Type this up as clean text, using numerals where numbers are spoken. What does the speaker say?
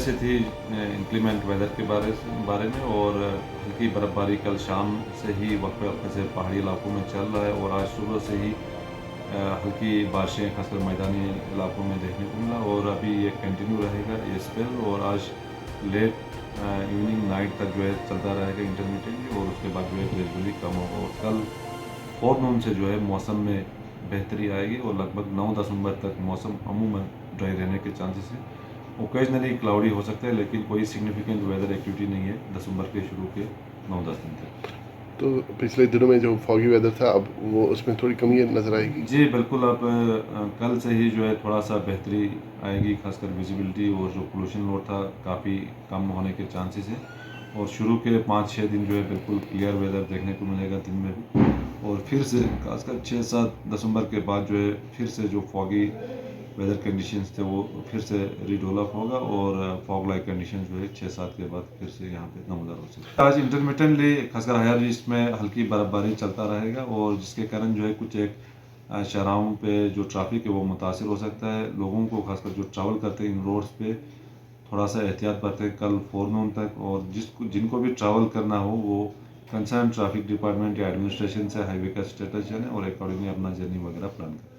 से थी inclement weather के बारे में, और हल्की बर्फ़बारी कल शाम से ही वक्फे वक्फे से पहाड़ी इलाकों में चल रहा है, और आज सुबह से ही हल्की बारिशें खासकर मैदानी इलाकों में देखने को मिला, और अभी ये कंटिन्यू रहेगा ये स्पेल, और आज लेट इवनिंग नाइट तक जो है चलता रहेगा इंटरमिटेंटली, और उसके बाद जो है ग्रेजुअली कम होगा, और कल फोरनून से जो है मौसम में बेहतरी आएगी, और लगभग 9 दिसंबर तक मौसम अमूमन ड्राई रहने के चांसेस हैं। ओकेजनली क्लाउडी हो सकता है, लेकिन कोई सिग्निफिकेंट वेदर एक्टिविटी नहीं है दिसंबर के शुरू के 9-10 दिन तक। तो पिछले दिनों में जो फॉगी वेदर था, अब वो उसमें थोड़ी कमी नज़र आएगी? जी बिल्कुल, अब कल से ही जो है थोड़ा सा बेहतरी आएगी, खासकर विजिबिलिटी, और जो पोल्यूशन लोड था काफ़ी कम होने के चांसेस हैं, और शुरू के 5-6 दिन जो है बिल्कुल क्लियर वेदर देखने को मिलेगा दिन में भी, और फिर से खासकर 6-7 दिसंबर के बाद जो है फिर से जो फॉगी वेदर कंडीशंस थे वो फिर से रिडेवलप होगा, और फॉग लाइक कंडीशन जो है 6-7 के बाद फिर से यहाँ पे नमूदार हो सकता है। आज इंटरमिटेंटली खासकर हायर ईस्ट में हल्की बर्फबारी चलता रहेगा, और जिसके कारण जो है कुछ एक शहरों पे जो ट्रैफिक है वो मुतासिर हो सकता है। लोगों को खासकर जो ट्रैवल करते हैं इन रोड्स पे थोड़ा सा एहतियात बरतें कल फोरनून तक, और जिनको भी ट्रैवल करना हो वो कंसर्न ट्रैफिक डिपार्टमेंट या एडमिनिस्ट्रेशन से हाईवे का स्टेटस जाने, और अकॉर्डिंगली अपना जर्नी वगैरह प्लान करें।